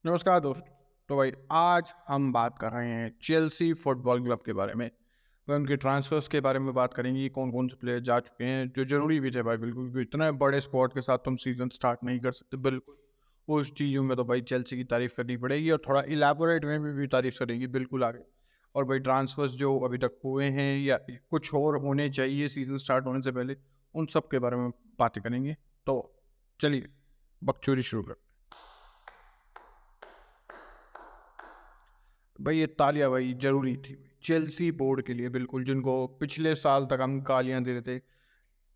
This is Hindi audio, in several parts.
नमस्कार दोस्त। तो भाई आज हम बात कर रहे हैं चेल्सी फुटबॉल क्लब के बारे में। वह उनके ट्रांसफर्स के बारे में बात करेंगे, कौन कौन से प्लेयर जा चुके हैं जो जरूरी भी थे भाई। बिल्कुल, क्योंकि इतने बड़े स्क्वाड के साथ तुम सीजन स्टार्ट नहीं कर सकते। बिल्कुल उस चीज़ों में तो भाई चेल्सी की तारीफ करनी पड़ेगी और थोड़ा इलेबोरेट में भी तारीफ करेगी बिल्कुल आगे। और भाई ट्रांसफर्स जो अभी तक हुए हैं या कुछ और होने चाहिए सीजन स्टार्ट होने से पहले, उन सब के बारे में बातें करेंगे। तो चलिए बकचोदी शुरू कर। भाई ये तालियां भाई जरूरी थी चेल्सी बोर्ड के लिए, बिल्कुल, जिनको पिछले साल तक हम गालियां दे रहे थे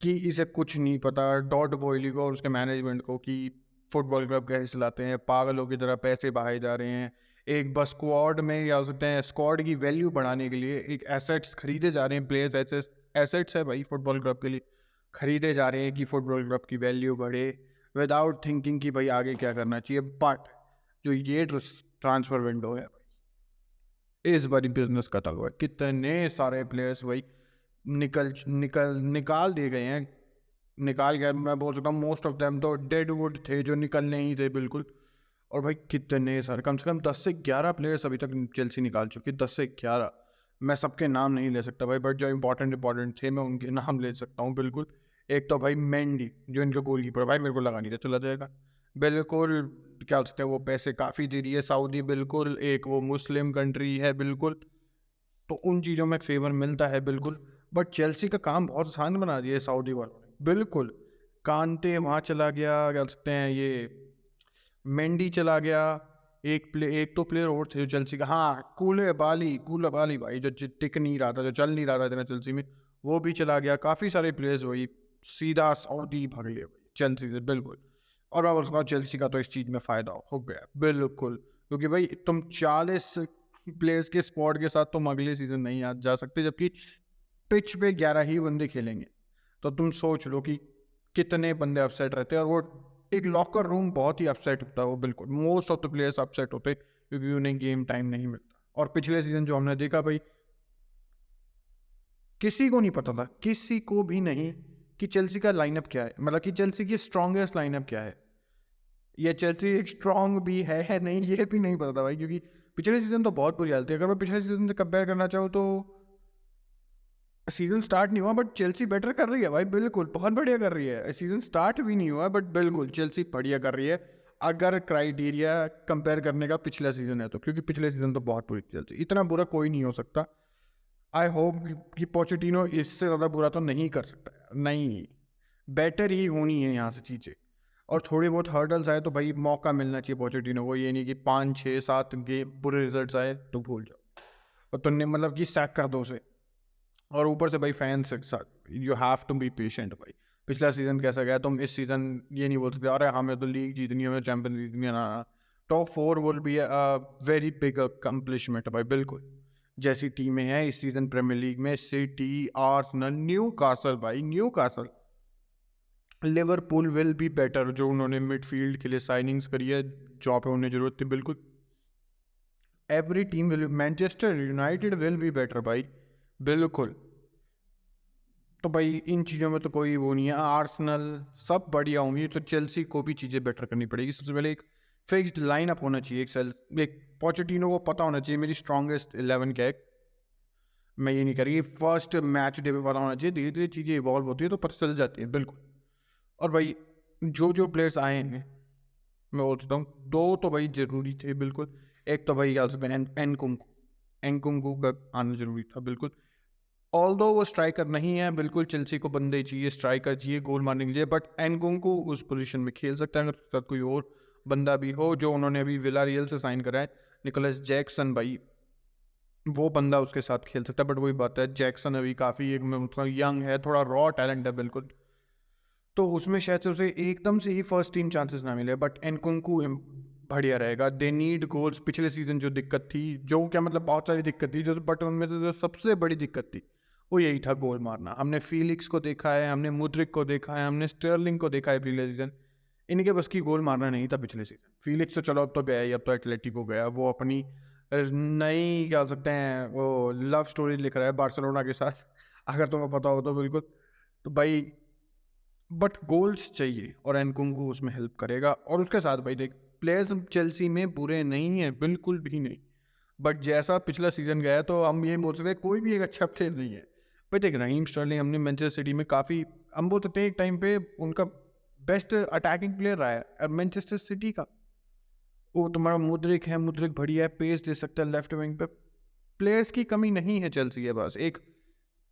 कि इसे कुछ नहीं पता, डॉट बॉयली को और उसके मैनेजमेंट को, कि फुटबॉल क्लब कैसे चलाते हैं, पागलों की तरह पैसे बहाए जा रहे हैं। एक बस स्क्वाड में या हो सकते हैं स्क्वाड की वैल्यू बढ़ाने के लिए एक एसेट्स खरीदे जा रहे हैं, प्लेयर्स एसेट्स है भाई फुटबॉल क्लब के लिए, खरीदे जा रहे हैं कि फुटबॉल क्लब की वैल्यू बढ़े, विदाउट थिंकिंग कि भाई आगे क्या करना चाहिए। बट जो ये ट्रांसफर विंडो है इस बारी बिजनेस कतल हुआ है। कितने सारे प्लेयर्स भाई निकाल दिए गए हैं। निकाल गया, मैं बोल सकता हूँ मोस्ट ऑफ देम तो डेड वुड थे जो निकलने ही थे बिल्कुल। और भाई कितने सारे, कम से कम 10 से 11 प्लेयर्स अभी तक चेल्सी निकाल चुकी, 10 से 11। मैं सबके नाम नहीं ले सकता भाई, बट जो इंपॉर्टेंट थे मैं उनके नाम ले सकता हूँ बिल्कुल। एक तो भाई मेंडी जो इनका गोलकीपर, भाई मेरे को लगा नहीं था चला जाएगा। बिल्कुल, क्या हो सकता है, वो पैसे काफ़ी दे रही है सऊदी, बिल्कुल एक वो मुस्लिम कंट्री है बिल्कुल, तो उन चीज़ों में फेवर मिलता है बिल्कुल। बट चेल्सी का काम बहुत आसान बना दिया है सऊदी वालों ने बिल्कुल। कांते वहाँ चला गया, क्या सकते हैं, ये मेंडी चला गया। एक तो प्लेयर और थे जो चेल्सी का, हाँ, कूले बाली भाई, जो टिक नहीं रहा था, जो चल नहीं रहा था इतना चेल्सी में, वो भी चला गया। काफ़ी सारे प्लेयर्स वही सीधा सऊदी भाग गए चेल्सी से बिल्कुल। और मैं उसका चेल्सी का तो इस चीज़ में फ़ायदा हो गया बिल्कुल, क्योंकि भाई तुम 40 प्लेयर्स के स्क्वाड के साथ तुम अगले सीजन नहीं आ जा सकते, जबकि पिच पे 11 ही बंदे खेलेंगे। तो तुम सोच लो कि कितने बंदे अपसेट रहते हैं। और वो एक लॉकर रूम बहुत ही अपसेट होता है वो, बिल्कुल most of the players upset होते क्योंकि उन्हें गेम टाइम नहीं मिलता। और पिछले सीजन जो हमने देखा भाई, किसी को नहीं पता था, किसी को भी नहीं, कि चेल्सी का लाइनअप क्या है, मतलब कि चेल्सी की स्ट्रॉन्गेस्ट लाइनअप क्या है। ये चेल्सी स्ट्रॉन्ग भी है नहीं, ये भी नहीं पता था भाई, क्योंकि पिछले सीजन तो बहुत बुरी हालत थी। अगर मैं पिछले सीजन से कंपेयर करना चाहूँ तो सीजन स्टार्ट नहीं हुआ बट चेल्सी बेटर कर रही है भाई, बिल्कुल बहुत बढ़िया कर रही है। सीजन स्टार्ट भी नहीं हुआ बट बिल्कुल चेल्सी बढ़िया कर रही है, अगर क्राइटेरिया कंपेयर करने का पिछला सीजन है तो, क्योंकि पिछले सीजन तो बहुत बुरी थी चेल्सी, इतना बुरा कोई नहीं हो सकता। आई होप कि पोचेटिनो इससे ज़्यादा बुरा तो नहीं कर सकता, नहीं, बेटर ही होनी है यहाँ से चीज़ें। और थोड़ी बहुत हर्डल्स आए तो भाई मौका मिलना चाहिए पोचेटिनो को, ये नहीं कि 5 6 7 गेम बुरे रिजल्ट्स आए तो भूल जाओ और तुमने मतलब कि सैक कर दो उसे। और ऊपर से भाई फैंस के साथ you have to be patient भाई। पिछला सीजन कैसा गया, तुम इस सीजन ये नहीं बोल सकते अरे हमें तो लीग जीतनी है, हमें चैंपियन जीतनी है ना। Top 4 will be very big accomplishment भाई बिल्कुल। जैसी टीमें हैं इस सीजन प्रीमियर लीग में, सिटी, आर्सेनल, न्यू कासल भाई, new castle, Liverpool will be better, जो उन्होंने मिडफील्ड के लिए साइनिंग्स करी है, जहाँ पे उन्हें जरूरत थी बिल्कुल। Every team will, Manchester United will be better भाई बिल्कुल। तो भाई इन चीज़ों में तो कोई वो नहीं है, आर्सेनल सब बढ़िया होंगी, तो चेल्सी को भी चीज़ें बेटर करनी पड़ेगी। सबसे पहले एक फिक्स्ड लाइनअप होना चाहिए, एक पोचेटिनो को पता होना चाहिए मेरी स्ट्रॉन्गेस्ट 11 क्या है। मैं ये नहीं करी फर्स्ट मैच डे पे पता होना चाहिए, धीरे धीरे चीज़ें इवॉल्व होती है तो पता चल जाती है बिल्कुल। और भाई जो जो प्लेयर्स आए हैं मैं बोलता हूँ, दो तो भाई ज़रूरी थे बिल्कुल। एक तो भाई एनकुंकू, एनकुंकू का आना जरूरी था बिल्कुल। ऑल्दो वो स्ट्राइकर नहीं है बिल्कुल, चेल्सी को बंदे चाहिए, स्ट्राइकर चाहिए गोल मारने के लिए, बट एनकुंकू उस पोजीशन में खेल सकता है अगर कोई और बंदा भी हो, जो उन्होंने अभी विलारियल से साइन करा है, निकोलस जैक्सन भाई, वो बंदा उसके साथ खेल सकता है। बट वही बात है, जैक्सन अभी काफ़ी एक मैं यंग है, थोड़ा रॉ टैलेंट है बिल्कुल, तो उसमें शायद से उसे एकदम से ही फर्स्ट टीम चांसेस ना मिले। बट एनकुंकू बढ़िया रहेगा। They need goals. पिछले सीजन जो दिक्कत थी, जो क्या मतलब बहुत सारी दिक्कत थी, जो बट उनमें से जो सबसे बड़ी दिक्कत थी वो यही था, गोल मारना। हमने फीलिक्स को देखा है, हमने मुद्रिक को देखा है, हमने स्टर्लिंग को देखा है पिछले सीजन, इनके बस की गोल मारना नहीं था पिछले सीजन। फीलिक्स तो चलो अब तो गया ही, अब तो एटलेटिको गया, वो अपनी नई क्या सकते हैं वो लव स्टोरी लिख रहा है बार्सिलोना के साथ, अगर तुम्हें पता हो तो बिल्कुल। तो भाई बट गोल्स चाहिए और एनकुंगू उसमें हेल्प करेगा। और उसके साथ भाई देख, प्लेयर्स चेल्सी में बुरे नहीं हैं, बिल्कुल भी नहीं, बट जैसा पिछला सीजन गया है तो हम ये बोल सकते हैं कोई भी एक अच्छा प्लेयर नहीं है। बट एक रहीम स्टर्लिंग हमने मैनचेस्टर सिटी में काफ़ी, हम बोल सकते हैं एक टाइम पे उनका बेस्ट अटैकिंग प्लेयर रहा है मैनचेस्टर सिटी का। वो तुम्हारा मुद्रिक है, मुद्रिक बढ़िया है, पेस दे सकता है लेफ्ट विंग पे। प्लेयर्स की कमी नहीं है चेल्सी के पास, एक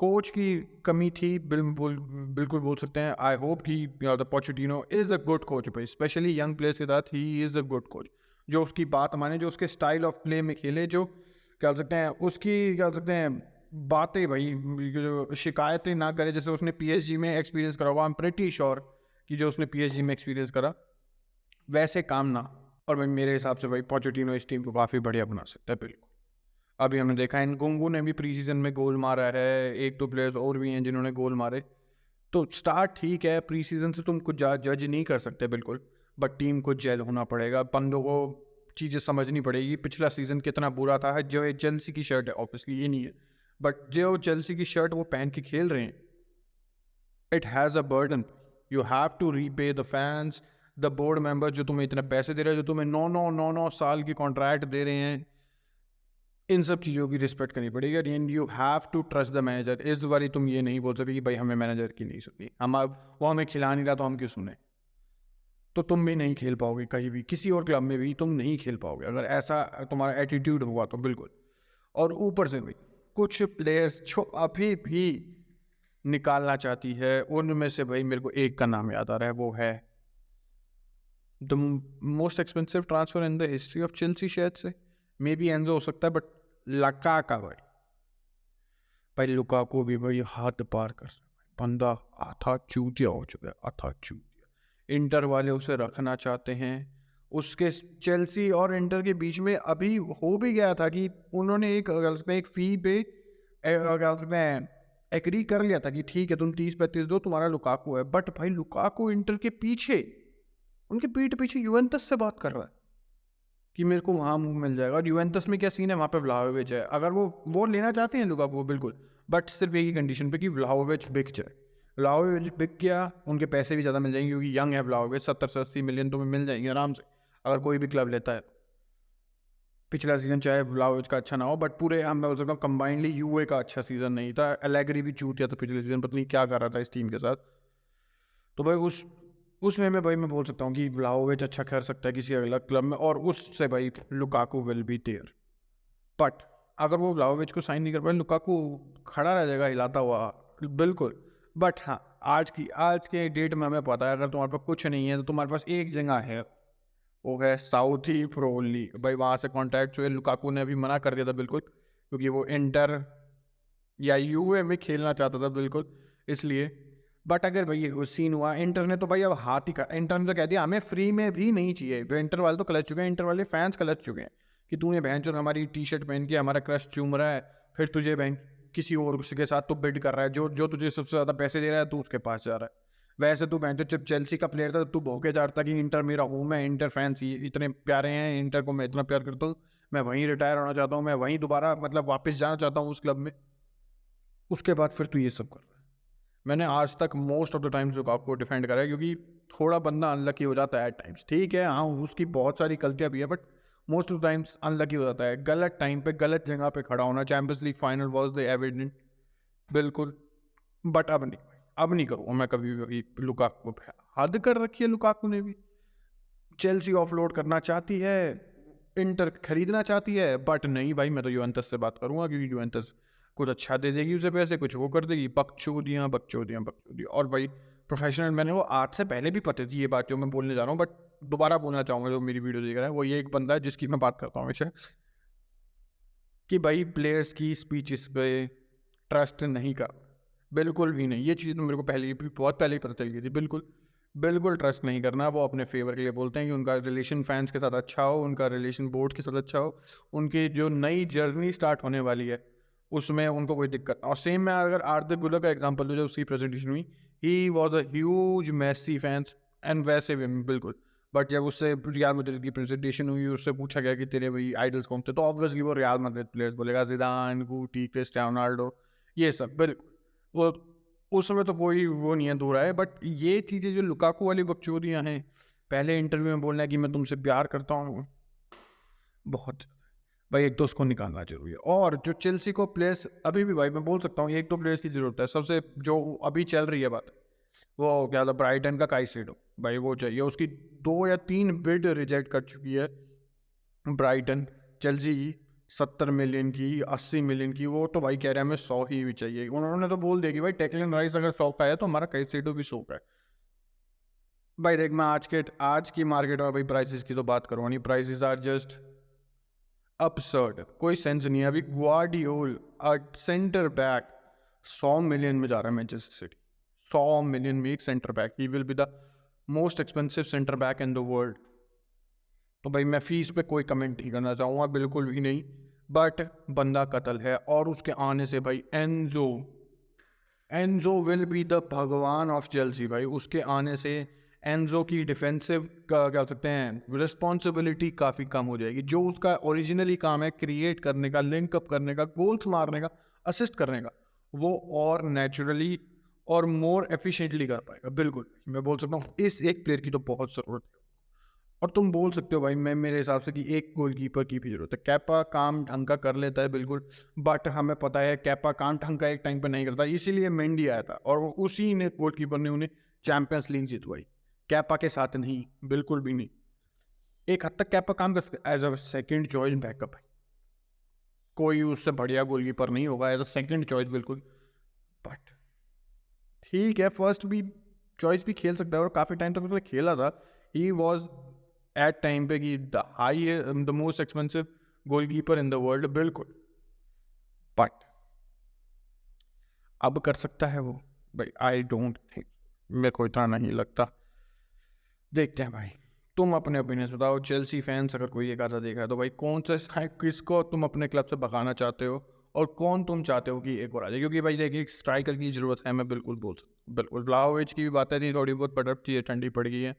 कोच की कमी थी, बिल्कुल बोल सकते हैं। आई होप कि the Pochettino is a good coach भाई, स्पेशली यंग प्लेयर्स के साथ he is a good coach, जो उसकी बात माने, जो उसके स्टाइल ऑफ प्ले में खेले, जो क्या सकते हैं उसकी क्या सकते हैं बातें भाई, जो शिकायतें ना करे, जैसे उसने पीएसजी में एक्सपीरियंस करा हुआ। आई एम प्रीटी श्योर कि जो उसने पीएसजी में एक्सपीरियंस करा वैसे काम ना। और भाई मेरे हिसाब से भाई पोचेटिनो इस टीम को काफ़ी बढ़िया बना सकता है, बिल्कुल। अभी हमने देखा है नकुंगू ने भी प्री सीजन में गोल मारा है, एक दो प्लेयर्स और भी हैं जिन्होंने गोल मारे। तो स्टार्ट ठीक है, प्री सीजन से तुम कुछ जज नहीं कर सकते बिल्कुल, बट टीम को जेल होना पड़ेगा, बंदों को चीज़ें समझनी पड़ेगी। पिछला सीजन कितना बुरा था, जो ये चेल्सी की शर्ट है ऑब्वियसली ये नहीं है, बट जो चेल्सी की शर्ट वो पहन के खेल रहे हैं, it has a burden. You have to repay the fans, the board member जो तुम्हें इतने पैसे दे रहे हैं, जो तुम्हें 9 साल की कॉन्ट्रैक्ट दे रहे हैं, इन सब चीज़ों की रिस्पेक्ट करनी पड़ेगी। And you have to trust the manager. इस बारी तुम ये नहीं बोल सकते कि भाई हमें मैनेजर की नहीं सुननी, हम अब वो हमें खिला नहीं रहा तो हम क्यों सुने। तो तुम भी नहीं खेल पाओगे कहीं भी, किसी और क्लब में भी तुम नहीं खेल पाओगे अगर ऐसा तुम्हारा एटीट्यूड हुआ तो, बिल्कुल। और ऊपर से भाई कुछ प्लेयर्स जो अभी भी निकालना चाहती है, उनमें से भाई मेरे को एक का नाम याद आ रहा है, वो है the most expensive transfer in the history of Chelsea, शायद से मे बी एंजो हो सकता है, बट लुकाकू भाई लुकाकू भी भाई हाथ पार कर सकता है, बंदा आधा चूतिया हो चुका है, आधा चूतिया। इंटर वाले उसे रखना चाहते हैं, उसके चेल्सी और इंटर के बीच में अभी हो भी गया था कि उन्होंने एक फी पे एग्री कर लिया था कि ठीक है तुम 30-35 दो, तुम्हारा लुकाकू है। बट भाई लुकाकू इंटर के पीछे, उनके पीठ पीछे यूवेंटस से बात कर रहा है कि मेरे को वहाँ मूव मिल जाएगा। और यूवेंटस में क्या सीन है, वहाँ पे व्लाहोविच है, अगर वो लेना चाहते हैं लुकाकू बिल्कुल, बट सिर्फ एक ही कंडीशन पे कि व्लाहोविच बिक जाए। व्लाहोविच बिक गया, उनके पैसे भी ज़्यादा मिल जाएंगे क्योंकि यंग है व्लाहोविच, 70 से 80 मिलियन तुम्हें मिल जाएंगे आराम से अगर कोई भी क्लब लेता है। पिछला सीजन चाहे व्लाहोविच का अच्छा ना हो, बट पूरे मैं बोल सकता हूँ कंबाइंडली यूए का अच्छा सीजन नहीं था। एलेग्री भी चूतिया था पिछले सीजन, पता नहीं क्या कर रहा था इस टीम के साथ। तो भाई उसमें मैं बोल सकता हूँ कि व्लाहोविच अच्छा कर सकता है किसी अलग क्लब में, और उससे भाई Lukaku will be there. But अगर वो व्लाहोविच को साइन नहीं कर पाए, लुकाकू खड़ा रह जाएगा हिलाता हुआ, बिल्कुल। बट हाँ, आज के डेट में हमें पता है अगर तुम्हारे पास कुछ नहीं है तो तुम्हारे पास एक जगह है, वो है साउथी प्रो लीग भाई, वहाँ से कॉन्टैक्ट हुए। लुकाकू ने अभी मना कर दिया था बिल्कुल, क्योंकि वो इंटर या यूए में खेलना चाहता था बिल्कुल, इसलिए। बट अगर भाई ये सीन हुआ, इंटर ने तो भाई अब हाथ ही का, इंटर ने तो कह दिया हमें फ्री में भी नहीं चाहिए। तो इंटर वाले तो कलच चुके हैं, इंटर वाले फैंस कलच चुके हैं कि तूने बहन चो हमारी टी शर्ट पहन के हमारा क्रश चूम रहा है, फिर तुझे बहन किसी और के साथ तो बिड कर रहा है, जो तुझे सबसे ज़्यादा पैसे दे रहा है तू उसके पास जा रहा है। वैसे तू बहन जब चेल्सी का प्लेयर था तू भौके जा रहा था कि इंटर मेरा होम है, इंटर फैंस इतने प्यारे हैं, इंटर को मैं इतना प्यार करता हूँ, मैं वहीं रिटायर होना चाहता हूँ, मैं वहीं दोबारा मतलब वापस जाना चाहता हूँ उस क्लब में। उसके बाद फिर तू ये सब कर रहा है। मैंने आज तक most of the times Lukaku को डिफेंड करा है, क्योंकि थोड़ा बंदा अनलकी हो जाता है एट टाइम्स, ठीक है हाँ उसकी बहुत सारी गलतियाँ भी है, but most of the times unlucky हो जाता है, गलत टाइम पे गलत जगह पे खड़ा होना। Champions league final was the evident, बिल्कुल। बट अब नहीं करूँगा मैं कभी भी लुकाकू पे। हद कर रखी है लुकाकू ने भी। चेल्सी ऑफलोड करना चाहती है, इंटर खरीदना चाहती है, बट नहीं भाई मैं तो यूवेंटस से बात करूंगा, क्योंकि यूवेंटस कुछ अच्छा दे देगी उसे पैसे, कुछ वो कर देगी। बकचोदियाँ। और भाई प्रोफेशनल, मैंने वो आज से पहले भी पता थी ये बात जो मैं बोलने जा रहा हूँ, बट दोबारा बोलना चाहूँगा जो मेरी वीडियो देख रहा है, वो ये एक बंदा है जिसकी मैं बात करता हूँ हमेशा, कि भाई प्लेयर्स की स्पीचेस पे ट्रस्ट नहीं कर, बिल्कुल भी नहीं। ये चीज़ तो मेरे को बहुत पहले ही पता चल गई थी, बिल्कुल ट्रस्ट नहीं करना। वो अपने फेवर के लिए बोलते हैं कि उनका रिलेशन फैंस के साथ अच्छा हो, उनका रिलेशन बोर्ड के साथ अच्छा हो, उनकी जो नई जर्नी स्टार्ट होने वाली है उसमें उनको कोई दिक्कत। और सेम मैं अगर आर्थिक गुलर का एग्जांपल दूँ, जो उसकी प्रेजेंटेशन हुई, he was a huge Messi fans, and वैसे भी बिल्कुल। बट जब उससे रियाल मैड्रिड की प्रेजेंटेशन हुई, उससे पूछा गया कि तेरे भाई आइडल्स कौन थे, तो ऑब्वियसली वो रियाल मैड्रिड प्लेयर्स बोलेगा, जिदान, गुटी, क्रिस्टियानो रोनाल्डो, ये सब बिल्कुल। वो उस समय तो कोई वो नहीं है दूर है, बट ये चीज़ें जो लुकाकू वाली बकचोदियाँ हैं, पहले इंटरव्यू में बोलना है कि मैं तुमसे प्यार करता हूँ, बहुत भाई एक तो उसको निकालना जरूरी है। और जो चेल्सी को प्लेयर्स अभी भी भाई मैं बोल सकता हूँ एक तो प्लेयर्स की जरूरत है। सबसे जो अभी चल रही है बात, वो क्या था, ब्राइटन का काइसेडो भाई, वो चाहिए। उसकी 2 या 3 बिड रिजेक्ट कर चुकी है ब्राइटन। चेल्सी 70 मिलियन की, 80 मिलियन की, वो तो भाई कह रहे हैं हमें 100 ही भी चाहिए। उन्होंने तो बोल दिया कि भाई टेक्लन राइस अगर 100 का है तो हमारा काइसेडो भी 100 का है। भाई देख, मैं आज की मार्केट में भाई प्राइसेस की तो बात करूँ नहीं, प्राइसेस आर जस्ट अपसर्ड, कोई सेंस नहीं है। अभी ग्वार्डियोल सेंटर बैक 100 मिलियन में जा रहा है मैनचेस्टर सिटी, 100 मिलियन में एक centre back. He will be the most expensive centre back in the world. तो भाई मैं फीस पे कोई कमेंट नहीं करना चाहूँगा, बिल्कुल भी नहीं। बट बंदा कत्ल है, और उसके आने से भाई एनजो विल बी द भगवान ऑफ चेल्सी भाई। उसके आने से एनजो की डिफेंसिव का क्या सकते हैं रिस्पॉन्सिबिलिटी काफ़ी कम हो जाएगी। जो उसका ओरिजिनली काम है क्रिएट करने का, लिंकअप करने का, गोल्स मारने का, असिस्ट करने का, वो और नेचुरली और मोर एफिशिएंटली कर पाएगा। बिल्कुल मैं बोल सकता हूँ इस एक प्लेयर की तो बहुत ज़रूरत है। और तुम बोल सकते हो भाई, मैं मेरे हिसाब से कि एक गोलकीपर की भी जरूरत है। कैपा काम ढंग का कर लेता है बिल्कुल, बट हमें पता है कैपा काम ढंग का एक टाइम पे नहीं करता, इसीलिए मेंडी आया था और उसी ने गोलकीपर ने उन्हें चैंपियंस लीग जितवाई। कैपा के साथ नहीं, बिल्कुल भी नहीं। एक हद तक कैपा काम कर सकता है as a second choice backup है, कोई उससे बढ़िया गोलकीपर नहीं होगा एज अ सेकेंड चॉइस बिल्कुल। बट ठीक है, फर्स्ट भी चॉइस भी खेल सकता है, और काफ़ी टाइम तक उसने खेला था। ही वॉज एट टाइम पे कि the most expensive goalkeeper in the world, बिल्कुल। बट अब कर सकता है वो भाई, आई डोंट थिंक, मेरे को इतना नहीं लगता। देखते हैं भाई, तुम अपने ओपिनियन बताओ। चेल्सी फैंस अगर कोई एक आधा देख रहा है तो भाई कौन सा किसको तुम अपने क्लब से भगाना चाहते हो, और कौन तुम चाहते हो कि एक और आ जाए? क्योंकि भाई देखिए एक स्ट्राइकर की जरूरत है, मैं बिल्कुल बोल सकता हूँ। बिल्कुल व्लाहोविच की भी बातें थी, थोड़ी बहुत पटक चीज़ें ठंडी पड़ गई है।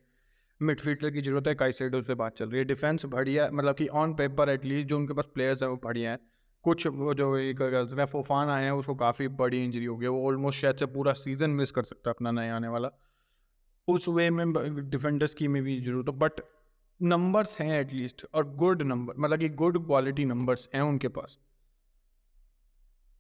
मिडफील्डर की जरूरत है, काइसेडो से बात चल रही है। डिफेंस बढ़िया, मतलब कि ऑन पेपर एटलीस्ट जो उनके पास प्लेयर्स हैं वो बढ़िया हैं। कुछ वो जो एक फोफान आए हैं उसको काफ़ी बड़ी इंजरी हो गई, वो ऑलमोस्ट शायद से पूरा सीजन मिस कर सकता है अपना नया आने वाला। उस वे में डिफेंडर्स की में भी जरूरत है, बट नंबर्स हैं एटलीस्ट, और गुड नंबर, मतलब कि गुड क्वालिटी नंबर्स हैं उनके पास।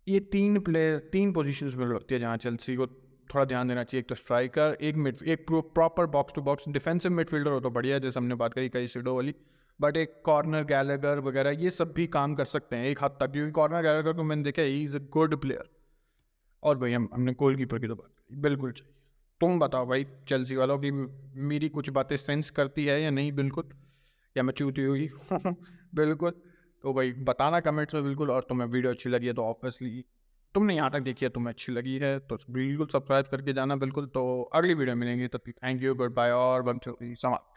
ये 3 पोजीशंस में लगती है जहाँ चेल्सी को थोड़ा ध्यान देना चाहिए। एक तो स्ट्राइकर, एक proper box to box defensive midfielder हो तो बढ़िया है, जैसे हमने बात करी कई सीडो वाली। बट एक कॉर्नर गैलेगर वगैरह ये सब भी काम कर सकते हैं एक हद तक, क्योंकि कॉर्नर गैलेगर को मैंने देखा he is a good player. और भाई हमने गोलकीपर की तो बात करी, बिल्कुल चाहिए। तुम बताओ भाई चेल्सी वालों की मेरी कुछ बातें सेंस करती है या नहीं, बिल्कुल, या मैं चूती हुई बिल्कुल। तो भाई बताना कमेंट्स में बिल्कुल। और तुम्हें वीडियो अच्छी लगी है तो ऑब्वियसली, तुमने यहाँ तक देखी है, तुम्हें अच्छी लगी है तो बिल्कुल सब्सक्राइब करके जाना बिल्कुल। तो अगली वीडियो मिलेंगे, तब तक थैंक यू, गुड बाय और बम समाप्त।